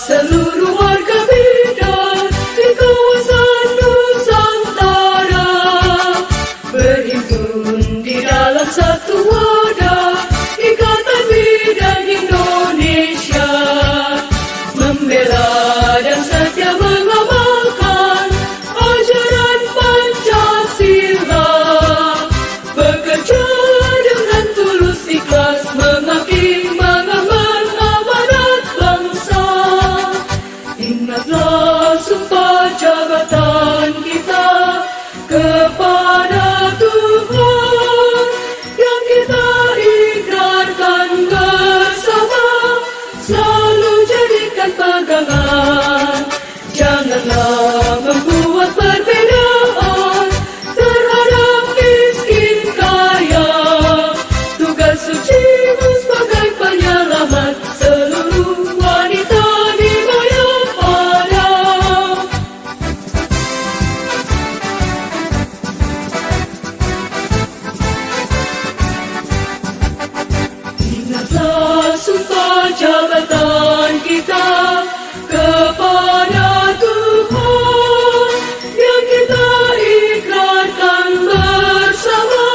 seluruh warga bidan di kawasan Nusantara berhimpun di dalam satu wadah Ikatan Bidan Indonesia, membela dan setia mengamalkan ajaran Pancasila, bekerja dengan tulus ikhlas mengabdi mengemban amanat bangsa. Ingatlah sumpah jabatan kita kepada Tuhan yang kita ikrarkan bersama, selalu jadikan pegangan. Janganlah membuat perbedaan terhadap miskin kaya. Tugas sucimu sebagai penyelamat seluruh wanita di Mayapada. Ingatlah sumpah jabatan kita kepada Tuhan yang kita ikrarkan bersama,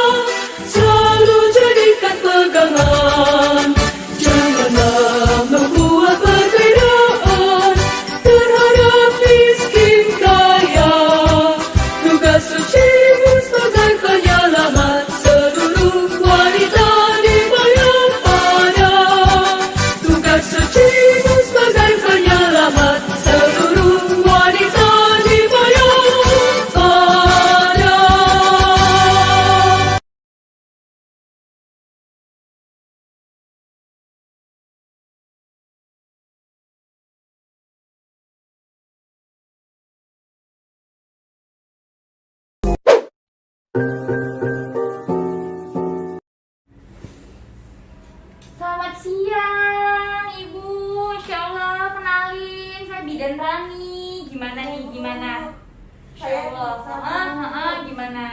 selalu jadikan pegangan. Janganlah membuat perbedaan terhadap miskin kaya. Tugas sucimu sebagai penyelamat seluruh wanita di Mayapada. Tugas sucimu sebagai penyelamat seluruh wanita di Mayapada. Selamat siang, Ibu. Insya Allah, kenalin, saya Bidan Rani. Gimana nih, gimana? Insya Saya Allah. Nisa. Gimana?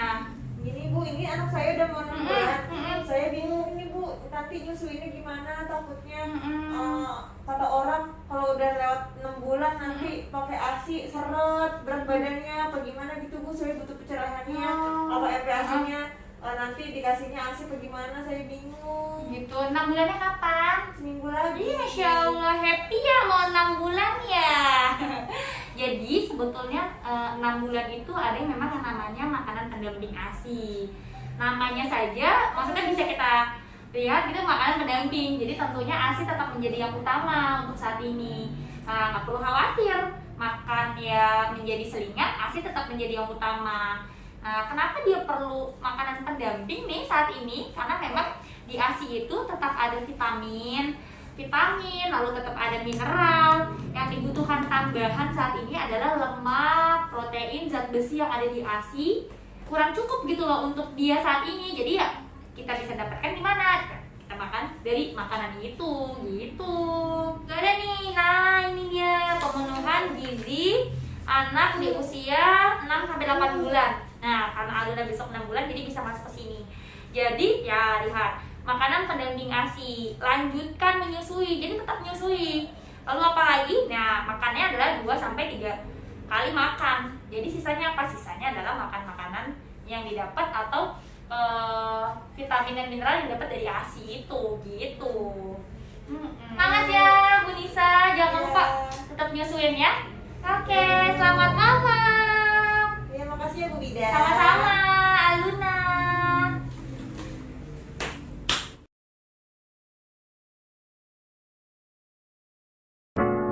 Gini Bu, ini anak saya udah mau 6 bulan. Mm-mm. Saya bingung ini Bu, nanti nyusuinnya gimana? Takutnya Mm-mm. kata orang kalau udah lewat 6 bulan nanti pakai ASI seret berat badannya apa gimana gitu Bu. Saya butuh pencerahannya. Apa MPASI-nya nanti dikasihnya ASI apa gimana? Saya bingung. Gitu, 6 bulannya kapan? Seminggu lagi. Iya, Masya Allah, happy ya mau 6 bulan ya. Jadi sebetulnya 6 bulan itu ada yang memang yang namanya makanan pendamping ASI. Namanya saja, maksudnya bisa kita lihat gitu makanan pendamping. Jadi tentunya ASI tetap menjadi yang utama untuk saat ini. Nggak perlu khawatir, makan ya menjadi selingan, ASI tetap menjadi yang utama. Kenapa dia perlu makanan pendamping nih saat ini? Karena memang di ASI itu tetap ada vitamin, lalu tetap ada mineral. Yang dibutuhkan tambahan saat ini adalah lemak, protein, zat besi yang ada di ASI kurang cukup gitu loh untuk dia saat ini. Jadi ya kita bisa dapatkan di mana? Kita makan dari makanan itu, gitu. Gak ada nih. Nah, ini dia pemenuhan gizi anak di usia 6 sampai 8 bulan. Nah, karena Aluna besok 6 bulan jadi bisa masuk ke sini. Jadi ya lihat, makanan pendamping ASI, lanjutkan menyusui. Jadi tetap menyusui. Lalu apa lagi? Nah, makannya adalah 2 sampai 3 kali makan. Jadi sisanya apa? Sisanya adalah makan makanan yang didapat atau vitamin dan mineral yang dapat dari ASI itu, gitu. Semangat ya Bu Nisa, jangan lupa tetap nyusuin ya. Oke, selamat malam. Ya, makasih ya Bu Bidan. Sama-sama, Aluna.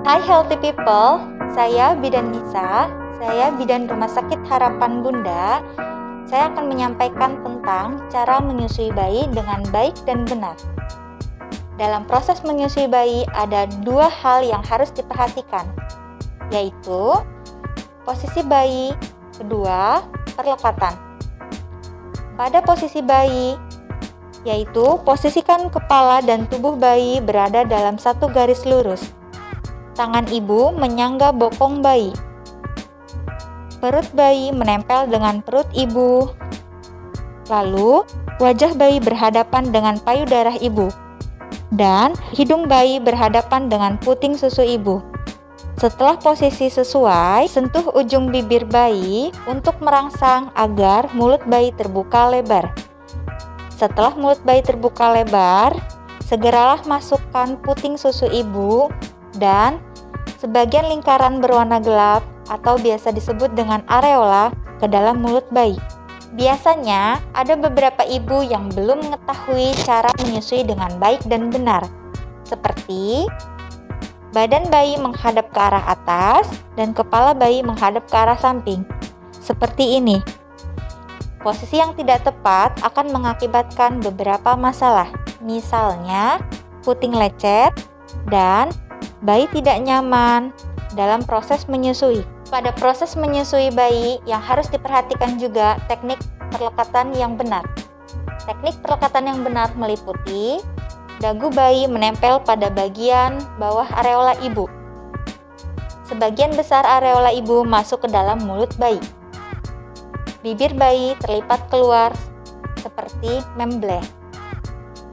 Hai healthy people, saya Bidan Nisa, saya Bidan Rumah Sakit Harapan Bunda. Saya akan menyampaikan tentang cara menyusui bayi dengan baik dan benar. Dalam proses menyusui bayi ada 2 hal yang harus diperhatikan, yaitu posisi bayi, kedua perlekatan. Pada posisi bayi, yaitu posisikan kepala dan tubuh bayi berada dalam satu garis lurus. Tangan ibu menyangga bokong bayi. Perut bayi menempel dengan perut ibu. Lalu, wajah bayi berhadapan dengan payudara ibu. Dan hidung bayi berhadapan dengan puting susu ibu. Setelah posisi sesuai, sentuh ujung bibir bayi untuk merangsang agar mulut bayi terbuka lebar. Setelah mulut bayi terbuka lebar, segeralah masukkan puting susu ibu dan sebagian lingkaran berwarna gelap atau biasa disebut dengan areola ke dalam mulut bayi. Biasanya ada beberapa ibu yang belum mengetahui cara menyusui dengan baik dan benar, seperti badan bayi menghadap ke arah atas dan kepala bayi menghadap ke arah samping. Seperti ini. Posisi yang tidak tepat akan mengakibatkan beberapa masalah, misalnya puting lecet dan bayi tidak nyaman dalam proses menyusui. Pada proses menyusui bayi yang harus diperhatikan juga teknik perlekatan yang benar. Teknik perlekatan yang benar meliputi dagu bayi menempel pada bagian bawah areola ibu. Sebagian besar areola ibu masuk ke dalam mulut bayi. Bibir bayi terlipat keluar seperti membleh.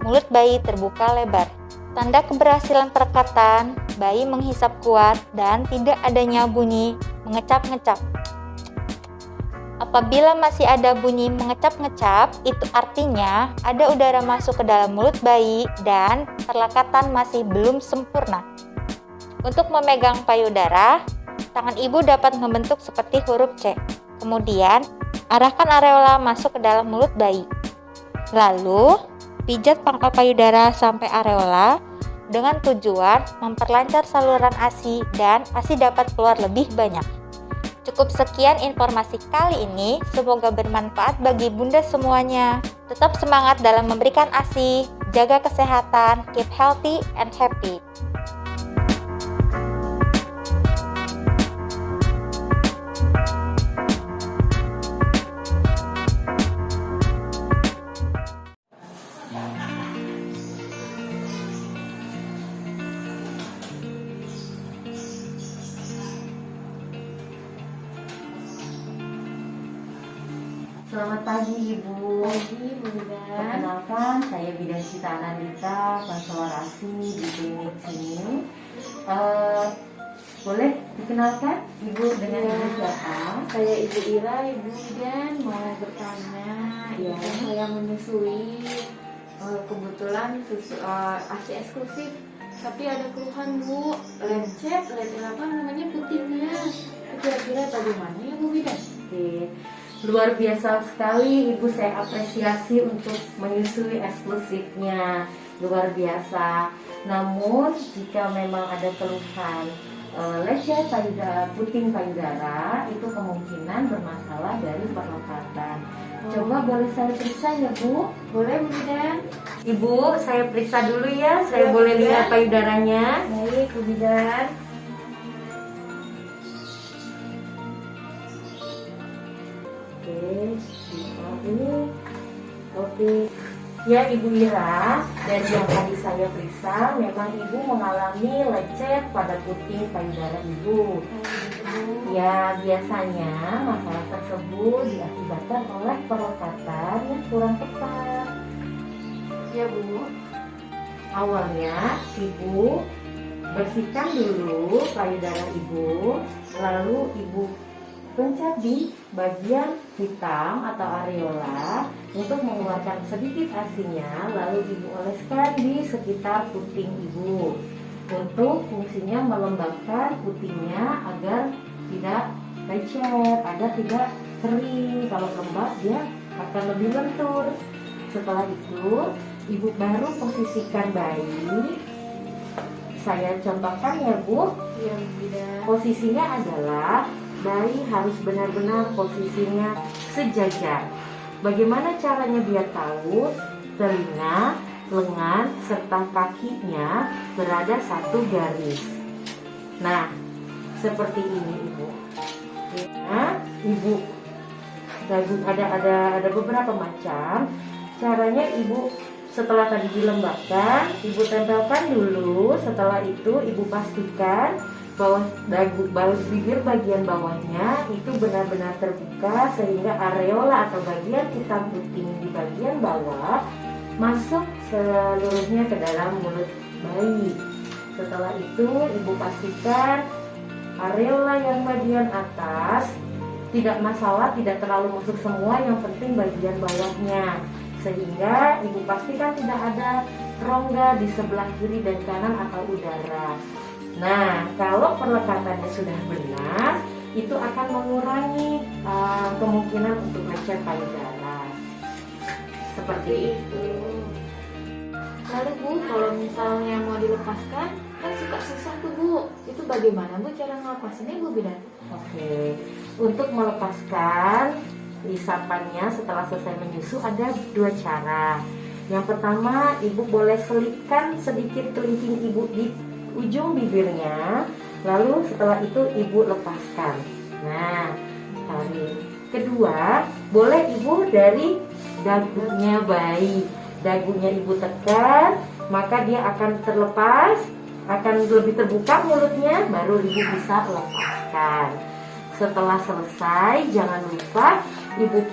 Mulut bayi terbuka lebar. Tanda keberhasilan perlekatan, bayi menghisap kuat dan tidak adanya bunyi mengecap-ngecap. Apabila masih ada bunyi mengecap-ngecap, itu artinya ada udara masuk ke dalam mulut bayi dan perlekatan masih belum sempurna. Untuk memegang payudara, tangan ibu dapat membentuk seperti huruf C. Kemudian, arahkan areola masuk ke dalam mulut bayi. Lalu, pijat pangkal payudara sampai areola dengan tujuan memperlancar saluran ASI dan ASI dapat keluar lebih banyak. Cukup sekian informasi kali ini, semoga bermanfaat bagi bunda semuanya. Tetap semangat dalam memberikan ASI, jaga kesehatan, keep healthy and happy. Selamat pagi Ibu. Pagi Bunda. Perkenalkan, saya Bidan Sita Anandita, konselor ASI di klinik sini. Boleh dikenalkan Ibu dengan Ibu siapa? Saya Ibu Ira, Ibu Bidan mau bertanya. Ya. Saya menyusui, kebetulan ASI eksklusif, tapi ada keluhan Bu, lecet apa namanya putingnya. Kira-kira bagaimana ya Bu Bidan? Oke. Luar biasa sekali Ibu, saya apresiasi untuk menyusui eksklusifnya, luar biasa. Namun jika memang ada keluhan lecet puting payudara, itu kemungkinan bermasalah dari perlekatan. Coba boleh saya periksa ya Bu? Boleh Bu Bidan? Ibu, saya periksa dulu ya, saya boleh lihat payudaranya. Baik Bu Bidan. Oke. Ya Ibu Ira, dari yang tadi saya periksa, memang Ibu mengalami lecet pada puting payudara Ibu. Ya, biasanya masalah tersebut diakibatkan oleh perlekatan yang kurang tepat. Ya Bu. Awalnya Ibu bersihkan dulu payudara Ibu, lalu Ibu pencet di bagian hitam atau areola untuk mengeluarkan sedikit asinya, lalu Ibu oleskan di sekitar puting Ibu untuk fungsinya melembabkan putingnya agar tidak lecet, agar tidak kering. Kalau lembab dia akan lebih lentur. Setelah itu Ibu baru posisikan bayi. Saya contohkan ya Bu. Ya Bu Bidan. Posisinya adalah bayi harus benar-benar posisinya sejajar. Bagaimana caranya biar tahu? Telinga, lengan, serta kakinya berada satu garis. Nah, seperti ini Ibu. Nah, Ibu ada beberapa macam. Caranya Ibu setelah tadi dilembabkan, Ibu tempelkan dulu. Setelah itu Ibu pastikan bahwa bibir bagian bawahnya itu benar-benar terbuka sehingga areola atau bagian hitam puting di bagian bawah masuk seluruhnya ke dalam mulut bayi. Setelah itu Ibu pastikan areola yang bagian atas tidak masalah, tidak terlalu masuk semua, yang penting bagian bawahnya. Sehingga ibu pastikan tidak ada rongga di sebelah kiri dan kanan atau udara. Nah, kalau perlekatannya sudah benar, itu akan mengurangi kemungkinan untuk lecet payudara. Seperti itu. Lalu Bu, kalau misalnya mau dilepaskan, kan suka susah tuh Bu. Itu bagaimana Bu cara ngelepasinnya Bu Bidan? Oke, untuk melepaskan isapannya setelah selesai menyusu ada dua cara. Yang pertama, ibu boleh selipkan sedikit kelingking ibu di ujung bibirnya, lalu setelah itu ibu lepaskan. Nah, tarik. Kedua, boleh ibu dari dagunya bayi. Dagunya ibu tekan, maka dia akan terlepas, akan lebih terbuka mulutnya, baru ibu bisa lepaskan. Setelah selesai, jangan lupa ibu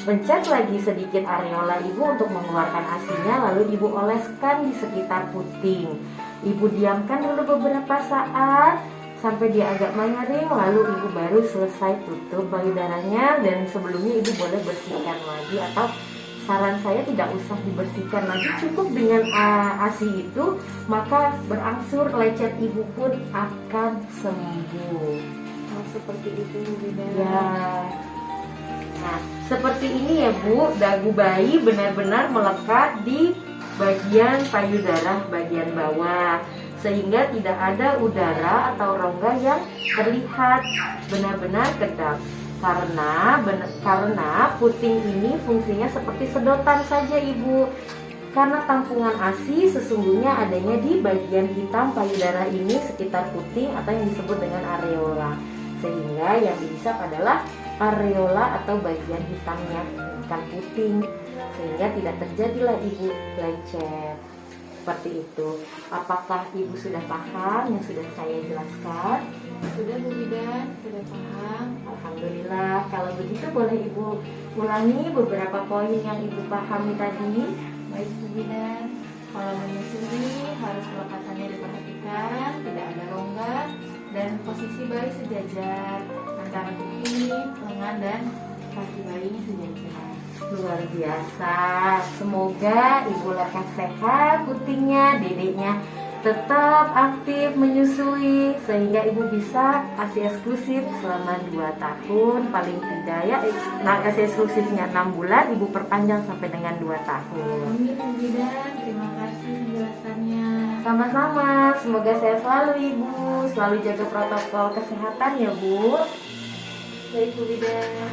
pencet lagi sedikit areola ibu untuk mengeluarkan asinya, lalu ibu oleskan di sekitar puting. Ibu diamkan dulu beberapa saat sampai dia agak mengering, lalu ibu baru selesai tutup payudaranya. Dan sebelumnya ibu boleh bersihkan lagi, atau saran saya tidak usah dibersihkan lagi, cukup dengan ASI itu, maka berangsur lecet ibu pun akan sembuh. Oh, seperti itu Bu Bidan. Ya. Nah, seperti ini ya Bu, dagu bayi benar-benar melekat di bagian payudara bagian bawah, sehingga tidak ada udara atau rongga yang terlihat, benar-benar kedap. Karena puting ini fungsinya seperti sedotan saja Ibu. Karena tampungan ASI sesungguhnya adanya di bagian hitam payudara ini sekitar puting atau yang disebut dengan areola. Sehingga yang dihisap adalah areola atau bagian hitamnya, bukan puting. Sehingga tidak terjadilah Ibu lecet. Seperti itu. Apakah Ibu sudah paham yang sudah saya jelaskan? Sudah Bu Bidan, sudah paham. Alhamdulillah. Kalau begitu boleh Ibu ulangi beberapa poin yang Ibu pahami tadi. Baik Bu Bidan, kalau menyusui harus pelekatannya diperhatikan, tidak ada rongga, dan posisi bayi sejajar antara kuping, lengan, dan kaki bayinya sejajar. Luar biasa. Semoga Ibu lekas sehat, putingnya, dedeknya tetap aktif menyusui, sehingga Ibu bisa ASI eksklusif selama 2 tahun paling tidak ya. ASI eksklusifnya 6 bulan, Ibu perpanjang sampai dengan 2 tahun. Amin Bu Bidan, terima kasih penjelasannya. Sama-sama, semoga sehat selalu Ibu, selalu jaga protokol kesehatan ya Bu. Baik Bu Bidan.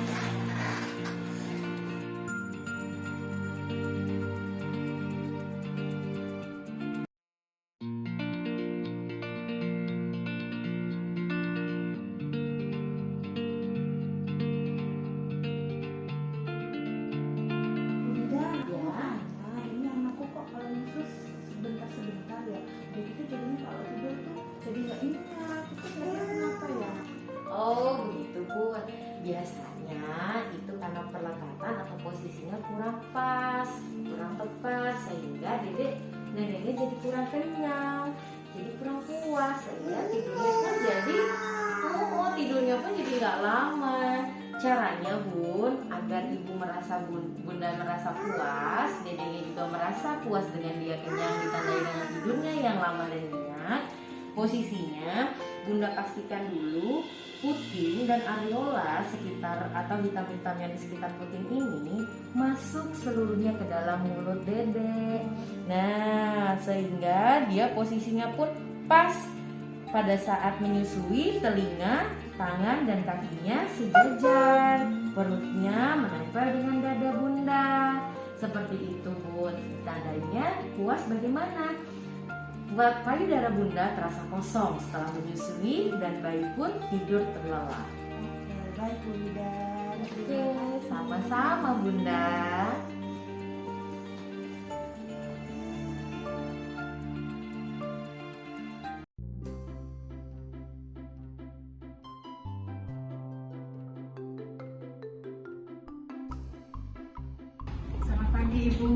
Ini anakku kok kalau nyusus sebentar ya. Begitu jadinya kalau tidur tuh jadi nggak ingat. Itu kayaknya kenapa ya? Oh begitu Bu. Biasanya itu karena perlekatan atau posisinya kurang pas, kurang tepat, sehingga neneknya jadi kurang kenyang, jadi kurang puas, sehingga tidurnya pun jadi nggak lama. Caranya Bun, agar ibu merasa bunda merasa puas, dedeknya juga merasa puas dengan dia kenyang, ditandai dengan tidurnya yang lama dan nyenyak. Posisinya bunda pastikan dulu puting dan areola sekitar atau hitam-hitam yang di sekitar puting ini masuk seluruhnya ke dalam mulut dedek. Nah, sehingga dia posisinya pun pas pada saat menyusui. Telinga, tangan, dan kakinya sejajar, perutnya menempel dengan dada bunda. Seperti itu Bun. Tandanya puas bagaimana? Payudara bunda terasa kosong setelah menyusui dan bayi pun tidur terlelap. Oke, baik Bunda. Oke, sama-sama Bunda. Selamat pagi Ibu.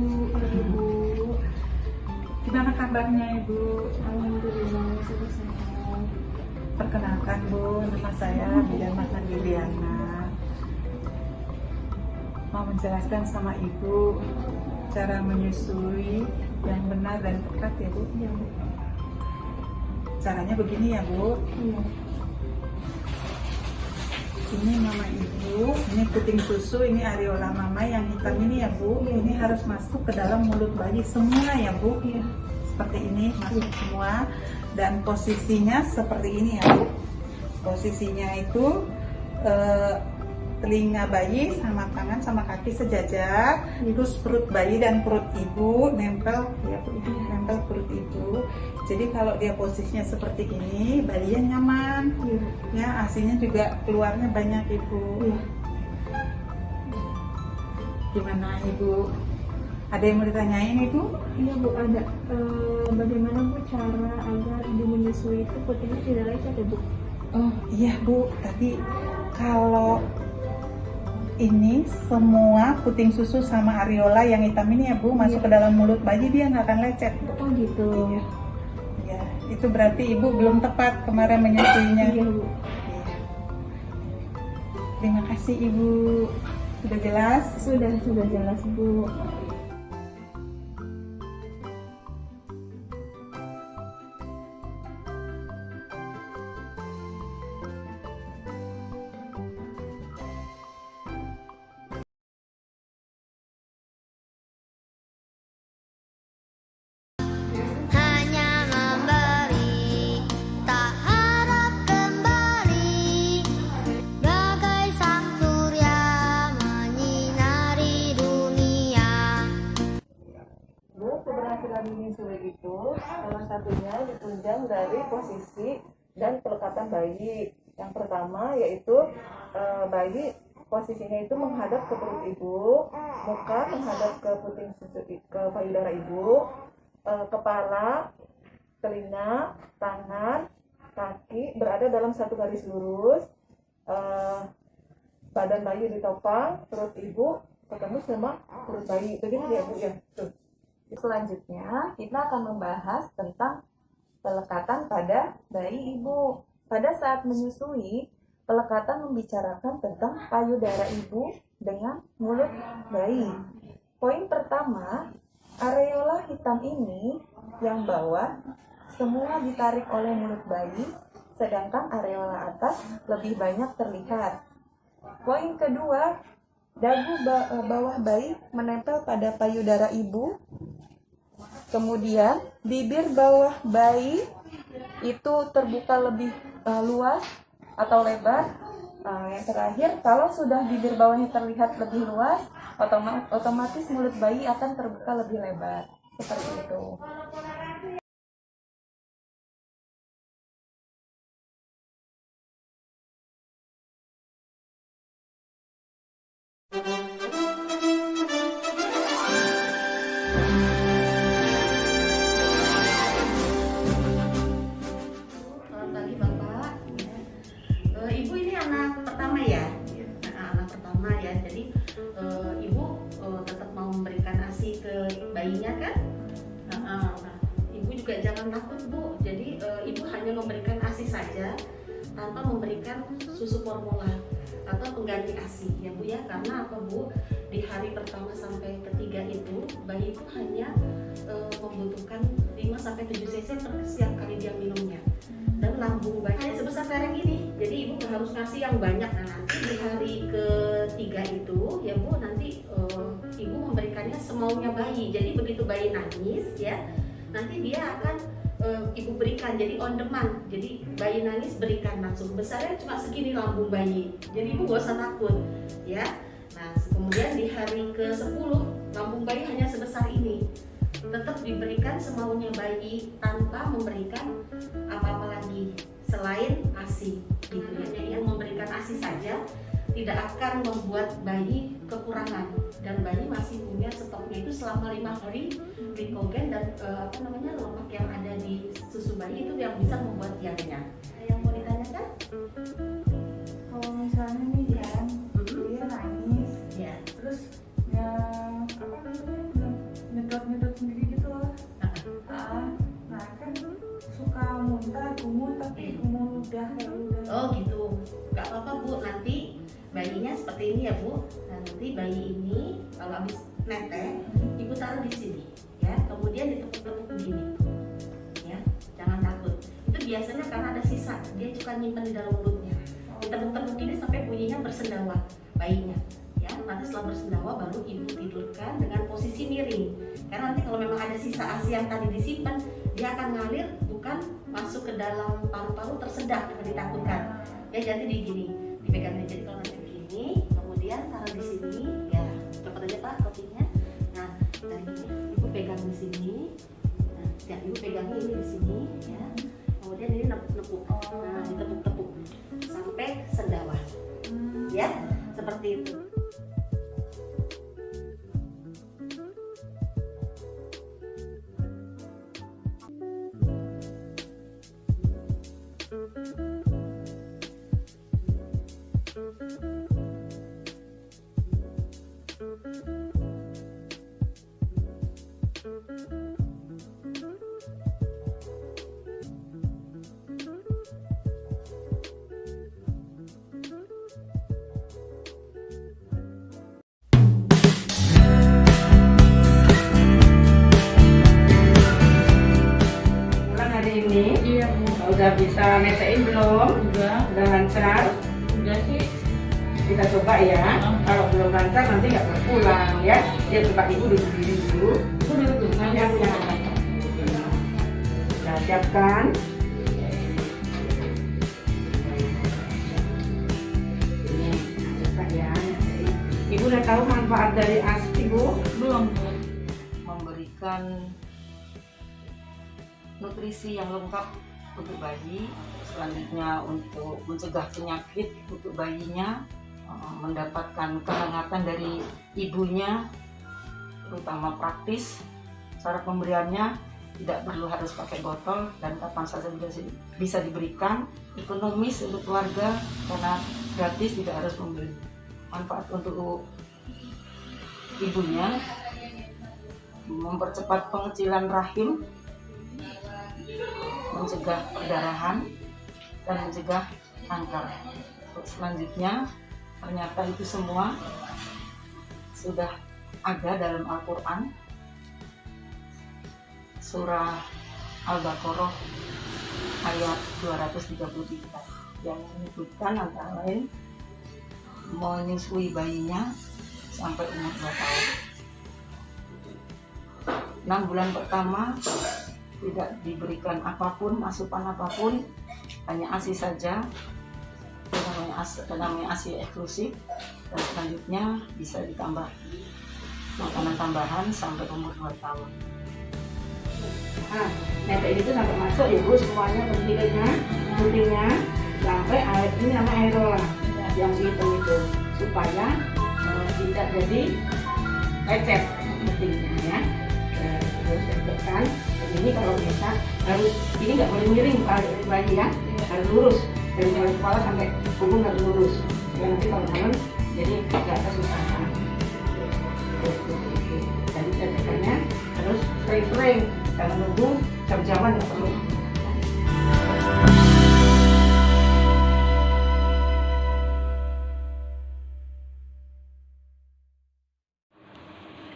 Gimana kabarnya Ibu? Alhamdulillah sudah sehat. Perkenalkan Bu, nama saya Bidan Masa Liliana. Mau menjelaskan sama Ibu cara menyusui yang benar dan tepat ya Bu. Caranya begini ya Bu. Ini mama Ibu, ini puting susu, ini areola mama yang hitam ini ya Bu. Ini harus masuk ke dalam mulut bayi semua ya Bu. Seperti ini masuk semua, dan posisinya seperti ini ya Bu. Posisinya itu telinga bayi sama tangan sama kaki sejajar, terus perut bayi dan perut ibu nempel ya Bu, nempel perut ibu. Jadi kalau dia posisinya seperti ini, bayinya nyaman, ya asinya juga keluarnya banyak Ibu. Gimana Ibu? Ada yang mau ditanyain Ibu? Iya Bu, ada. Bagaimana Bu cara agar ibu menyusui itu putingnya tidak lecet ya Bu? Oh iya Bu, tapi kalau ini semua puting susu sama areola yang hitam ini ya Bu masuk ke dalam mulut bayi, dia nggak akan lecet Bu. Oh gitu. Iya. Ya, itu berarti Ibu belum tepat kemarin menyusuinya. Iya Bu. Iya. Terima kasih Ibu. Sudah jelas? Sudah jelas Bu. Hanya memberi, tak harap kembali, bagai sang surya menyinari dunia. Bu, keberhasilan menyusui itu salah satunya ditunjang dari posisi dan pelekatan bayi. Yang pertama yaitu bayi posisinya itu menghadap ke perut ibu, muka menghadap ke puting susu, ke payudara ibu, kepala, telinga, tangan, kaki berada dalam satu garis lurus, badan bayi ditopang, perut ibu ketemu sama perut bayi. Begini ya Bu ya. Tuh. Selanjutnya kita akan membahas tentang pelekatan pada bayi ibu. Pada saat menyusui, pelekatan membicarakan tentang payudara ibu dengan mulut bayi. Poin pertama, areola hitam ini yang bawah semua ditarik oleh mulut bayi, sedangkan areola atas lebih banyak terlihat. Poin kedua, dagu bawah bayi menempel pada payudara ibu. Kemudian bibir bawah bayi itu terbuka lebih luas atau lebar. Yang terakhir, kalau sudah bibir bawahnya terlihat lebih luas, otomatis mulut bayi akan terbuka lebih lebar. Seperti itu. Selamat pagi Bapak. Ibu ini anak pertama ya? Anak pertama ya. Jadi Ibu tetap mau memberikan ASI ke bayinya kan? Nah, Ibu juga jangan takut Bu. Jadi Ibu hanya memberikan ASI saja tanpa memberikan susu formula atau pengganti ASI ya Bu ya. Karena apa Bu? Di hari pertama sampai ketiga itu bayi itu hanya membutuhkan 5-7 cc per setiap kali dia minumnya, dan lambung bayi hanya sebesar lereng ini. Jadi ibu nggak harus ngasih yang banyak. Nah nanti di hari ketiga itu ya Bu, nanti ibu memberikannya semaunya bayi. Jadi begitu bayi nangis ya, nanti dia akan ibu berikan, jadi on demand. Jadi bayi nangis berikan langsung, besarnya cuma segini lambung bayi. Jadi ibu gak usah takut ya. Nah kemudian di hari ke-10 lambung bayi hanya sebesar ini, tetap diberikan semaunya bayi tanpa memberikan apa-apa lagi selain ASI gitu ya. Jadi yang memberikan ASI saja tidak akan membuat bayi kekurangan, dan bayi masih punya stoknya itu selama 5 hari glikogen dan lemak yang ada di susu bayi itu yang bisa membuat dia kenyang. Yang mau ditanyakan? Kalau misalnya nih dia nangis, Ya. terus ya nyedot sendiri gitu loh. Nah kan suka muntah, gumul, tapi gumul udah Oh gitu, nggak apa-apa Bu, nanti bayinya seperti ini ya Bu. Nah, nanti bayi ini kalau habis netes, Ibu taruh di sini ya, kemudian ditepuk-tepuk begini ya, jangan takut. Itu biasanya karena ada sisa, dia suka nyimpen di dalam mulutnya. Ditepuk-tepuk ini sampai bunyinya bersendawa bayinya ya. Nanti setelah bersendawa baru Ibu tidurkan dengan posisi miring, karena nanti kalau memang ada sisa ASI yang tadi disimpan, dia akan ngalir, bukan masuk ke dalam paru-paru tersedak yang ditakutkan ya. Jadi di gini dipegang, jadi kalau nanti begini, kemudian taruh di sini ya, cepat aja Pak topinya. Nah dari gini Ibu pegang di sini, nah ya Ibu pegangnya ini di sini ya, kemudian ini nepuk-nepuk, nah ditepuk-tepuk sampai sendawa ya, seperti itu. Udah bisa netein belum? Udah lancar? Udah sih. Kita coba ya. Kalau belum lancar nanti nggak boleh pulang ya. Dia coba Ibu duduk dulu. Ibu duduk dulu. Siapkan. Nah, siapkan. Ini coba ya. Ibu udah tahu manfaat dari ASI, Bu? Belum. Memberikan nutrisi yang lengkap untuk bayi, selanjutnya untuk mencegah penyakit untuk bayinya, mendapatkan kehangatan dari ibunya, terutama praktis. Cara pemberiannya tidak perlu harus pakai botol dan kapan saja bisa diberikan, ekonomis untuk keluarga karena gratis, tidak harus membeli. Manfaat untuk ibunya, mempercepat pengecilan rahim, mencegah perdarahan, dan mencegah kanker. Selanjutnya, ternyata itu semua sudah ada dalam Al-Quran, surah Al-Baqarah ayat 233 yang menyebutkan antara lain menyusui bayinya sampai umur 2 tahun. 6 bulan pertama tidak diberikan apapun, asupan apapun, hanya ASI saja. Itu namanya ASI eksklusif, dan selanjutnya bisa ditambah makanan tambahan sampai umur 2 tahun. Nah, netein itu sampai masuk ya Bu, semuanya pentingnya sampai air ini nama aerola yang hitam itu, supaya tidak jadi lecet pentingnya ya. Harus tekan. Ini kalau bisa harus, ini nggak boleh miring bayi ya, harus lurus dari mulai kepala sampai punggung harus lurus. Ya, nanti kalau malam jadi agak kesusahan. Jadi tekannya harus sering-sering, jangan nunggu jam-jaman nggak perlu.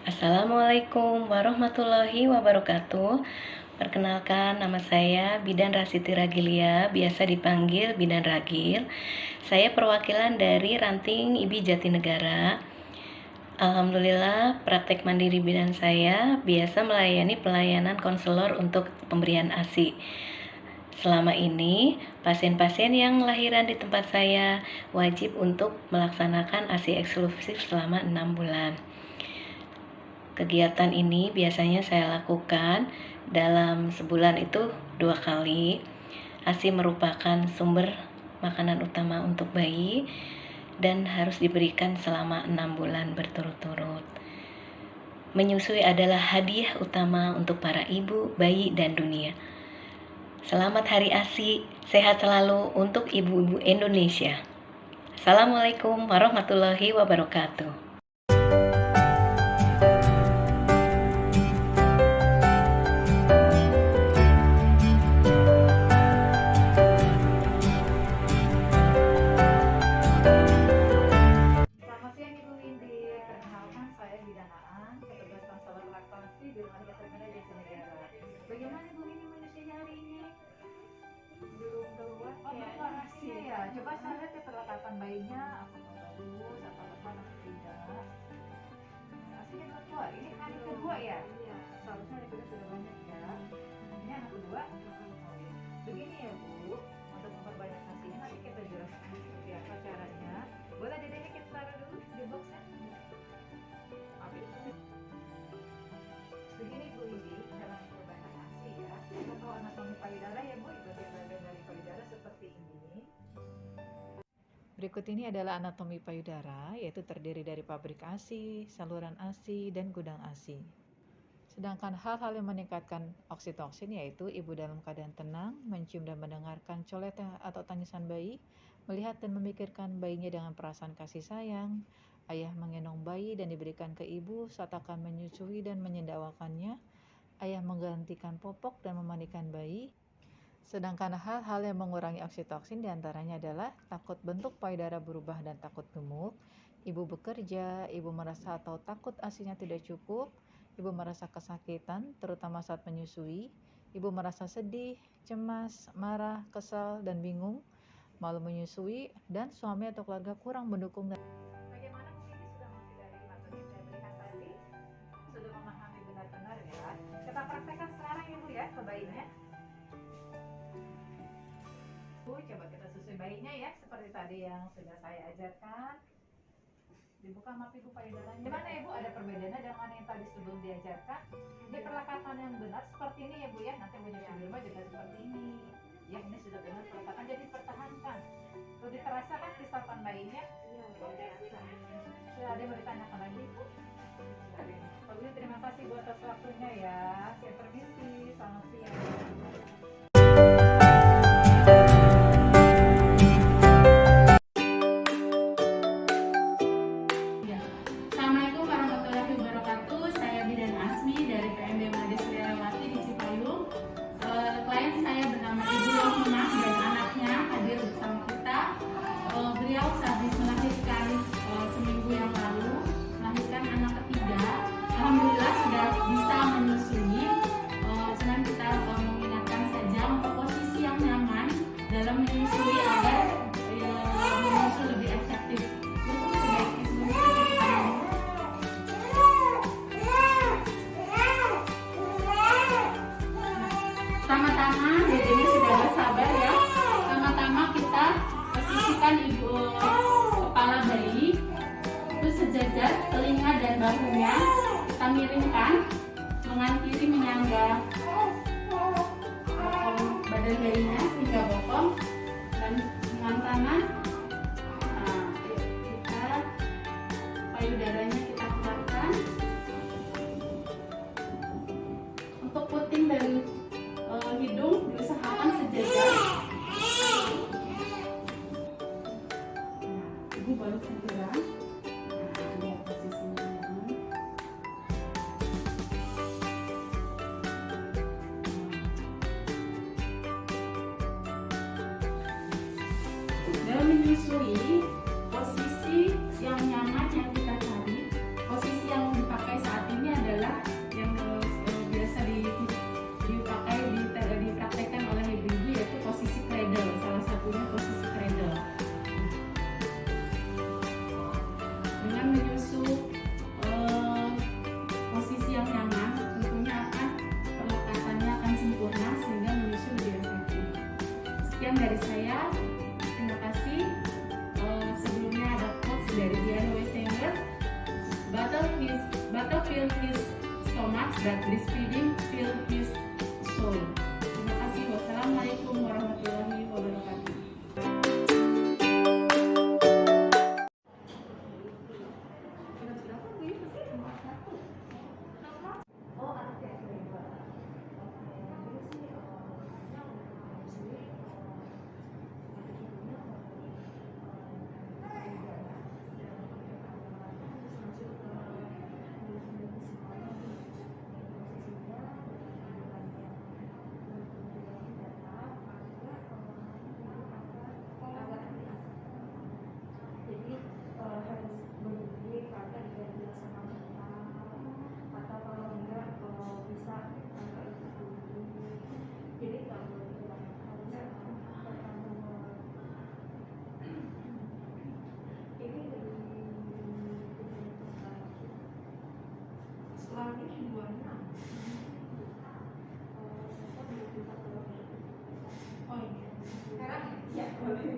Assalamualaikum warahmatullahi wabarakatuh. Perkenalkan, nama saya Bidan Rasiti Ragilia, biasa dipanggil Bidan Ragil. Saya perwakilan dari Ranting IBI Jatinegara. Alhamdulillah, praktek mandiri bidan saya biasa melayani pelayanan konselor untuk pemberian ASI. Selama ini, pasien-pasien yang lahiran di tempat saya wajib untuk melaksanakan ASI eksklusif selama 6 bulan. Kegiatan ini biasanya saya lakukan dalam sebulan itu 2 kali. ASI merupakan sumber makanan utama untuk bayi dan harus diberikan selama 6 bulan berturut-turut. Menyusui adalah hadiah utama untuk para ibu, bayi, dan dunia. Selamat Hari ASI, sehat selalu untuk ibu-ibu Indonesia. Assalamualaikum warahmatullahi wabarakatuh. bentuk ASI ya. Coba saya lihat ya perlekatan bayinya apakah bagus atau tidak. Aslinya kedua, ini hari kedua ya. Seharusnya hari kedua sudah banyak ya. Ini anak kedua. Begini ya Bu, untuk memperbanyak hasilnya nanti kita jelaskan seperti apa caranya. Boleh dedenya kita taruh dulu di boxnya. Begini Bu Lidi, dalam memperbanyak hasil ya. Kita tahu anatomi payudara ya Bu, bagian-bagian dari payudara seperti ini. Berikut ini adalah anatomi payudara, yaitu terdiri dari pabrik ASI, saluran ASI, dan gudang ASI. Sedangkan hal-hal yang meningkatkan oksitoksin yaitu ibu dalam keadaan tenang, mencium dan mendengarkan colet atau tangisan bayi, melihat dan memikirkan bayinya dengan perasaan kasih sayang, ayah menggendong bayi dan diberikan ke ibu saat akan menyusui dan menyendawakannya, ayah menggantikan popok dan memandikan bayi. Sedangkan hal-hal yang mengurangi oksitoksin diantaranya adalah takut bentuk payudara berubah dan takut gemuk, ibu bekerja, ibu merasa atau takut ASINya tidak cukup, ibu merasa kesakitan terutama saat menyusui, ibu merasa sedih, cemas, marah, kesal, dan bingung, malu menyusui, dan suami atau keluarga kurang mendukung. Bagaimana Bu ini sudah mengerti dari materi yang saya berikan tadi? Sudah memahami benar-benar ya. Kita praktekkan sekarang ya Bu ya ke bayinya. Bu, coba kita susui bayinya ya seperti tadi yang sudah saya ajarkan. Dibuka map ibu payudaranya. Gimana ya Bu? Ada perbedaannya dengan yang tadi sebelum diajarkan? Ini perlekatan yang benar seperti ini ya Bu ya. Nanti menyusui di rumah juga seperti ini. Ya ini sudah benar perlekatan, jadi pertahankan. Lebih terasa kan kehidupan bayinya? Iya, sudah ada yang mau ditanyakan lagi Bu? Kalau gitu terima kasih buat atas waktunya ya. Saya permisi, selamat siang. Assalamualaikum warahmatullahi wabarakatuh. Saya Bidan Asmi dari PMB Made Suryawati di Cipayung. Klien saya bernama Ibu Rohina dan anaknya hadir bersama kita. Beliau sehabis melahirkan seminggu yang lalu, melahirkan anak ketiga. Alhamdulillah sudah bisa menyusui. Cuman kita mengingatkan saja untuk posisi yang nyaman dalam menyusui agar menyusui lebih efektif. Pertama-tama, dedenya sudah bersabar ya. Pertama-tama kita posisikan ibu kepala bayi itu sejajar telinga dan bahunya. Kita miringkan lengan kiri menyangga badan bayinya hingga bokong, dan lengan kanan kita payudaranya kita keluarkan. Untuk puting dari hidung diusahakan sejajar. Ibu baru segera. Lihat posisinya. Dalam menyusui, posisi yang nyaman yang kita cari, posisi yang dipakai saat ini adalah yang biasa dipraktekkan oleh ibu-ibu, yaitu posisi cradle. Salah satunya posisi cradle. Dengan menyusu posisi yang nyaman, tentunya perlekatannya akan sempurna sehingga menyusu lebih efektif. Sekian dari saya. Terima kasih. Sebelumnya ada quotes dari Dian Weisinger. Battlefield his stomach, but breastfeeding fill his soul. Terima kasih. Wassalamualaikum warahmatullahi wabarakatuh. kali 26. Oh ini. Sekarang Ya boleh.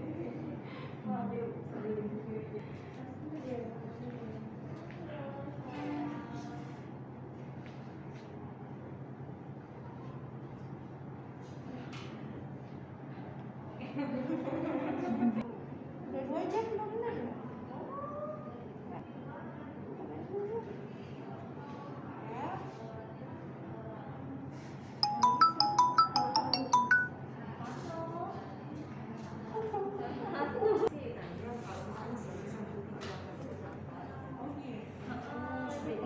Udah 2 jam belum benar ya? Seperti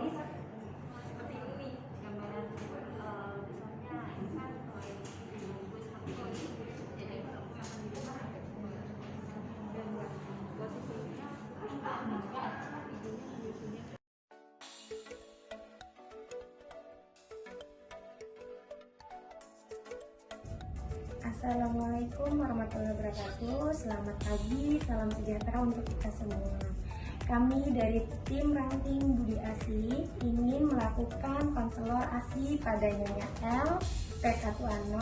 ini gambaran misalnya insan kalau yang dibungkus pakai jadi kalau misalkan di rumah ada dan posisinya ibunya menyusunya. Assalamualaikum warahmatullahi wabarakatuh. Selamat pagi, salam sejahtera untuk kita semua. Kami dari tim ranting Budi ASI ingin melakukan konselor ASI pada Nyonya L, P1A0,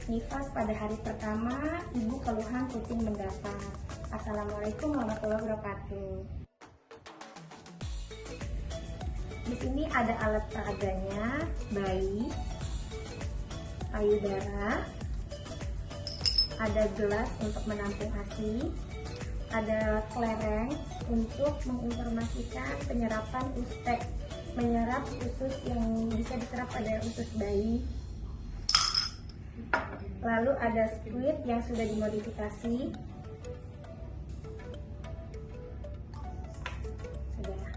nifas pada hari pertama, ibu keluhan puting mendapat. Assalamualaikum warahmatullahi wabarakatuh. Di sini ada alat peraganya, bayi, payudara, ada gelas untuk menampung ASI, ada kelereng untuk menginformasikan penyerapan uspek, menyerap usus yang bisa diserap pada usus bayi. Lalu ada squid yang sudah dimodifikasi. Sudah.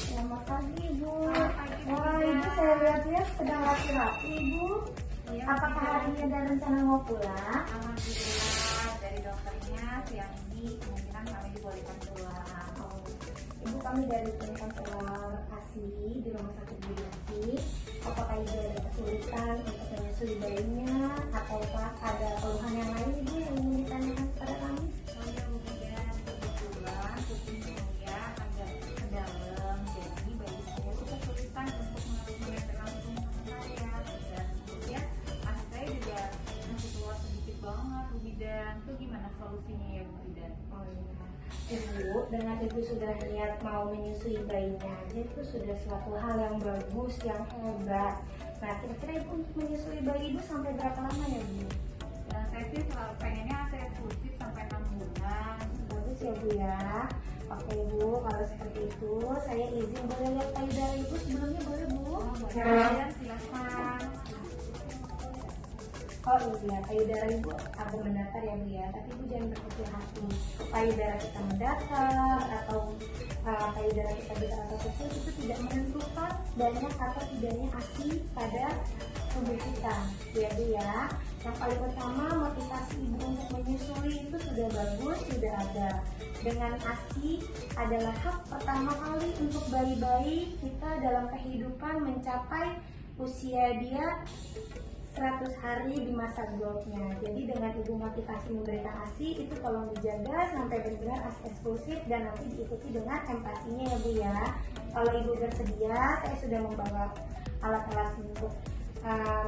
Selamat pagi Ibu. Wah Ibu, saya lihat-lihat sedang rapi-rapi Ibu. Apakah hari ini ada rencana mau pulang? Alhamdulillah dari dokternya siang ini kemungkinan kami dibolehkan pulang. Ibu, kami dari tim konselor ASI di Rumah Sakit Budi ASI. Apakah Ibu ada kesulitan untuk menyusui bayinya atau ada keluhan yang lain Ibu yang ingin ditanyakan kepada kami? Saya kemudian kebetulan kucing saya agak ke dalam, jadi bayi saya itu kesulitan untuk menempel langsung ke saya dan kemudian anak saya juga masih keluar sedikit banget Bu Bidan. Itu gimana solusinya ya Bu Bidan? Oh iya. Ibu, dengan Ibu sudah niat mau menyusui bayinya aja itu sudah suatu hal yang bagus, yang hebat. Nah, kira-kira Ibu untuk menyusui bayi Ibu sampai berapa lama ya Bu? Dan saya sih pengennya saya eksklusif sampai 6 bulan. Bagus ya Bu ya. Oke Bu, kalau seperti itu saya izin boleh lihat payudara Ibu sebelumnya, boleh Bu? Boleh, silakan. Oh iya, payudara Ibu agak mendatar ya Bu ya, tapi Ibu jangan berkecil hati. Payudara kita mendatar atau payudara kita besar atau kecil itu tidak menentukan banyak atau tidaknya ASI pada tubuh kita ya Bu ya. Yang paling utama motivasi Ibu untuk menyusui itu sudah bagus, sudah ada. Dengan ASI adalah hak pertama kali untuk bayi-bayi kita dalam kehidupan mencapai usia dia 100 hari di masa growth-nya. Jadi dengan Ibu motivasi memberikan ASI itu tolong dijaga sampai benar-benar ASI eksklusif dan nanti diikuti dengan empatinya ya Bu ya. Kalau Ibu bersedia, saya sudah membawa alat-alat untuk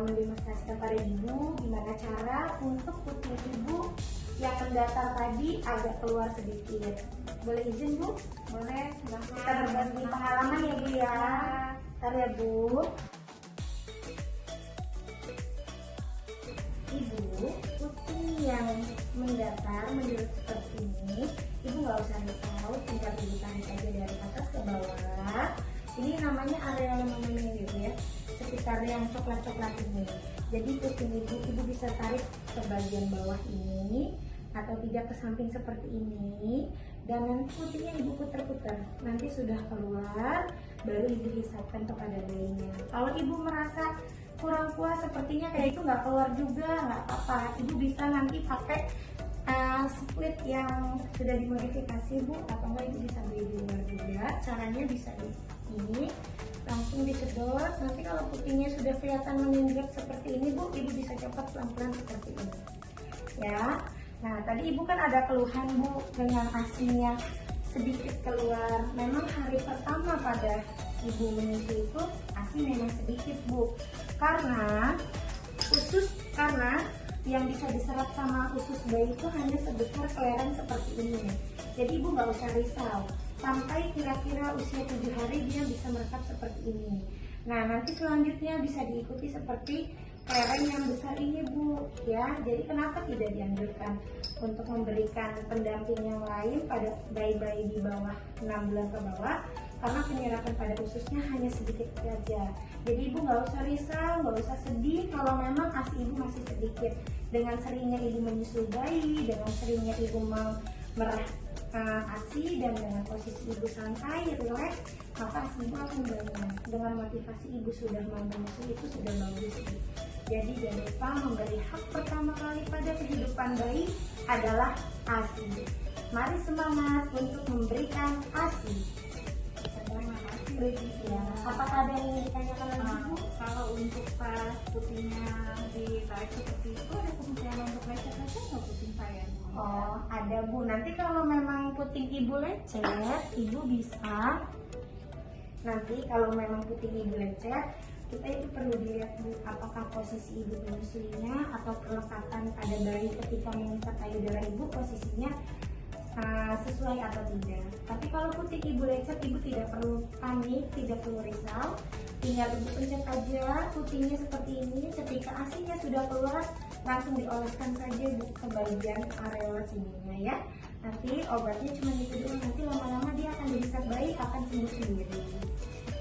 mendemonstrasikan pada Ibu gimana cara untuk puting Ibu yang mendatar tadi agak keluar sedikit. Boleh izin Bu? Boleh, silakan. Kita berbagi pengalaman ya Bu ya. Bentar ya Bu. Ibu, puting yang mendatar menurut seperti ini, Ibu nggak usah risau, tinggal Ibu tarik aja dari atas ke bawah. Ini namanya area namanya Ibu ya, sekitar yang coklat-coklat ini. Jadi puting Ibu bisa tarik ke bagian bawah ini atau tidak ke samping seperti ini, dan nanti putingnya Ibu putar-putar. Nanti sudah keluar, baru Ibu hisapkan kepada bayinya. Kalau Ibu merasa kurang puas sepertinya kayak itu nggak keluar juga, nggak apa-apa. Ibu bisa nanti pakai split yang sudah dimodifikasi Bu, atau enggak Ibu bisa beli di luar juga. Caranya bisa di ini, langsung disedot. Nanti kalau putingnya sudah kelihatan menyengat seperti ini Bu, Ibu bisa copot pelan-pelan seperti ini ya. Nah tadi Ibu kan ada keluhan Bu dengan ASINya sedikit keluar. Memang hari pertama pada ibu menyusui itu ASI memang sedikit Bu, karena yang bisa diserap sama usus bayi itu hanya sebesar kelereng seperti ini. Jadi ibu nggak usah risau, sampai kira-kira usia 7 hari dia bisa merekap seperti ini. Nah nanti selanjutnya bisa diikuti seperti kelereng yang besar ini Bu ya. Jadi kenapa tidak dianjurkan untuk memberikan pendamping yang lain pada bayi-bayi di bawah 6 bulan ke bawah, karena penyerapan pada ususnya hanya sedikit saja. Jadi ibu nggak usah risau, nggak usah sedih kalau memang ASI ibu masih sedikit. Dengan seringnya ibu menyusui bayi, dengan seringnya ibu mau merah ASI, dan dengan posisi ibu santai, rileks, maka ASI ibu akan banyak. Dengan motivasi ibu sudah mau menyusui itu sudah bagus. Jadi jangan lupa memberi hak pertama kali pada kehidupan bayi adalah ASI. Mari semangat untuk memberikan ASI. Terima kasih ya. Apakah ada yang ingin ditanyakan lagi Bu? Kalau untuk pas putingnya ditarik seperti itu, ada kemungkinan untuk lecet-lecet nggak puting saya? Oh, ada Bu. Nanti kalau memang puting ibu lecet, ibu bisa. Nanti kalau memang puting ibu lecet, kita itu perlu dilihat Bu, apakah posisi ibu menyusuinya atau perlekatan pada bayi ketika mengikat payudara ibu posisinya sesuai atau tidak. Tapi kalau puting ibu lecet, ibu tidak perlu panik, tidak perlu risau. Tinggal ibu pencet aja putingnya seperti ini. Ketika ASI-nya sudah keluar, langsung dioleskan saja Bu ke bagian areola sininya ya. Nanti obatnya cuma itu dulu, nanti lama-lama dia akan jadi sak bayi, akan sembuh sendiri.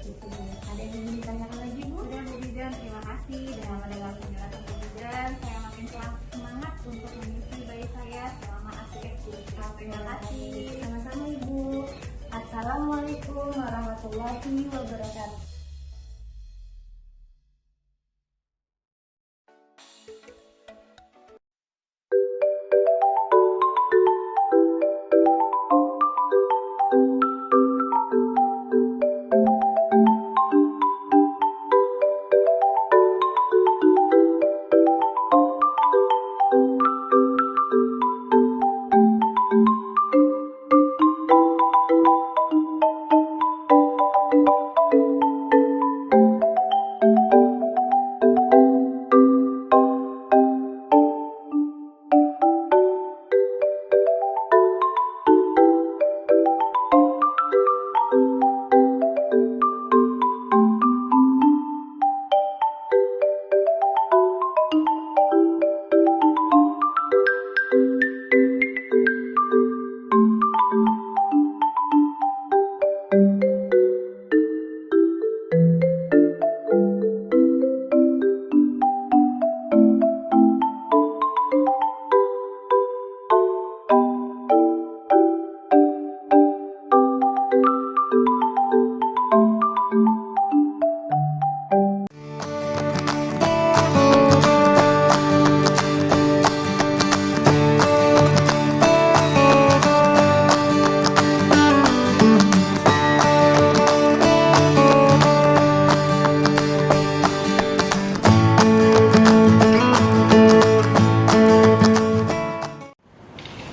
Gitu Bu. Ada yang ingin ditanyakan lagi Bu? Udah Bu Bidan, terima kasih. Dengan mendengar penjelasan Bu Bidan, saya makin semangat untuk menyusui bayi saya selama ASI eksklusif. Terima kasih. Sama-sama Ibu. Assalamualaikum warahmatullahi wabarakatuh.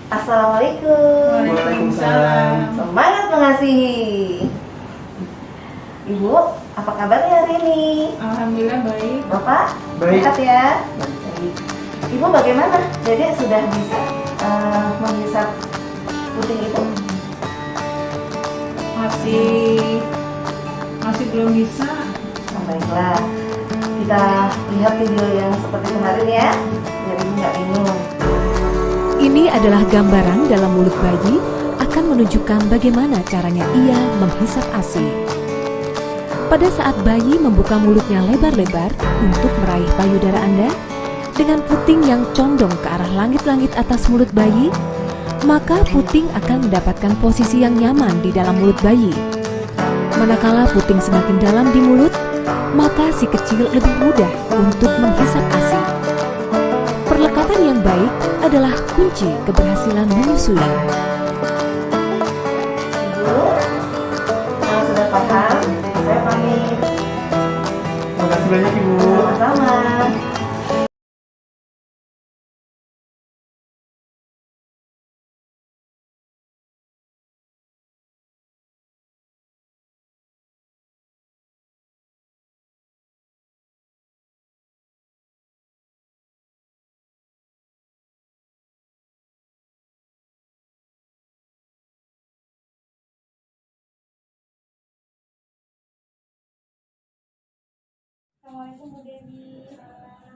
Assalamualaikum. Waalaikumsalam. Semangat mengasihi. Ibu, apa kabarnya hari ini? Alhamdulillah baik. Bapak, Baik. sehat ya? Baik. Ibu bagaimana? Jadi sudah bisa menghisap puting itu? Masih belum bisa. Oh, baiklah. Kita lihat video yang seperti kemarin ya. Biar ibu nggak bingung. Ini adalah gambaran dalam mulut bayi akan menunjukkan bagaimana caranya ia menghisap ASI. Pada saat bayi membuka mulutnya lebar-lebar untuk meraih payudara Anda, dengan puting yang condong ke arah langit-langit atas mulut bayi, maka puting akan mendapatkan posisi yang nyaman di dalam mulut bayi. Manakala puting semakin dalam di mulut, maka si kecil lebih mudah untuk menghisap ASI. Perlekatan yang baik adalah kunci keberhasilan menyusui. Ibu, kalau sudah paham, saya pamit. Terima kasih banyak Ibu. Sama-sama. Assalamualaikum Bu Dewi.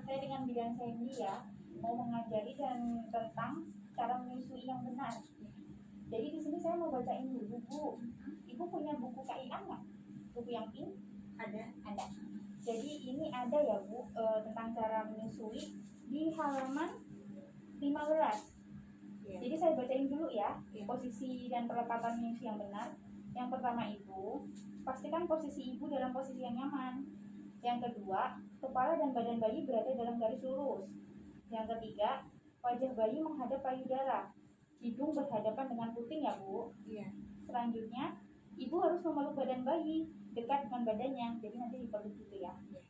Saya dengan bidan Sandy ya, mau mengajari dan tentang cara menyusui yang benar. Jadi di sini saya mau bacain dulu Bu. Ibu punya buku KIA nggak? Buku yang pink? Ada. Ada. Jadi ini ada ya Bu, tentang cara menyusui di halaman 15. Jadi saya bacain dulu ya, posisi dan perlekatan menyusui yang benar. Yang pertama itu, pastikan posisi ibu dalam posisi yang nyaman. Yang kedua, kepala dan badan bayi berada dalam garis lurus. Yang ketiga, wajah bayi menghadap payudara. Hidung berhadapan dengan puting ya Bu. Iya. Selanjutnya, ibu harus memeluk badan bayi dekat dengan badannya. Jadi nanti dipeluk gitu ya. Iya.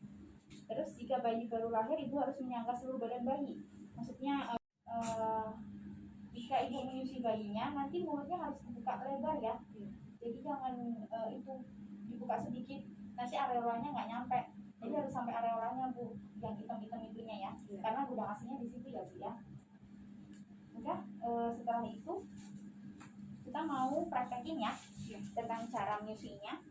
Terus jika bayi baru lahir, ibu harus menyangga seluruh badan bayi. Maksudnya jika ibu menyusui bayinya, nanti mulutnya harus dibuka lebar ya. Jadi jangan itu dibuka sedikit, nanti areolanya nggak nyampe. Jadi harus sampai areolanya Bu, yang hitam-hitam itunya ya. Karena gudang asinya di situ ya Bu ya. Udah, setelah itu kita mau praktekin ya tentang cara menyusuinya.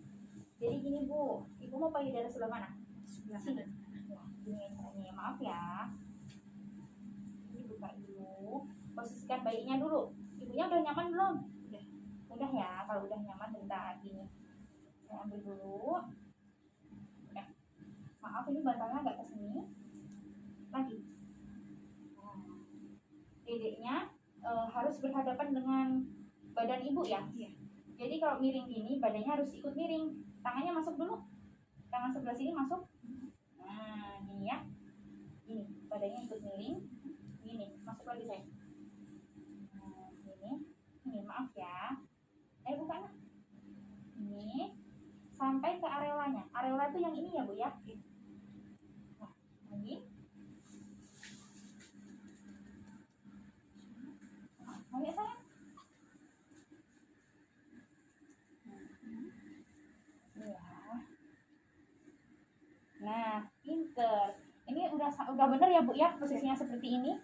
Jadi gini Bu, ibu mau payudara sebelah mana? Sebelah sini. Nah, gini caranya, maaf ya. Ini buka dulu, posisikan bayinya dulu. Ibunya udah nyaman belum? Udah ya, kalau udah nyaman bentar gini. Saya ambil dulu. Udah. Maaf ini bantalnya agak ke sini. Lagi. Dedeknya harus berhadapan dengan badan ibu ya. Jadi kalau miring gini, badannya harus ikut miring. Tangannya masuk dulu. Tangan sebelah sini masuk. Nah, gini ya. Gini, badannya ikut miring. Gini, masuk lagi saya. Nah, gini. Ini maaf ya. Ayo buka nak. Ini sampai ke areolanya. Areola itu yang ini ya Bu ya. Nah, lagi. Mau lihat sayang? Ya. Nah, pinter. Ini udah bener ya Bu ya posisinya seperti ini.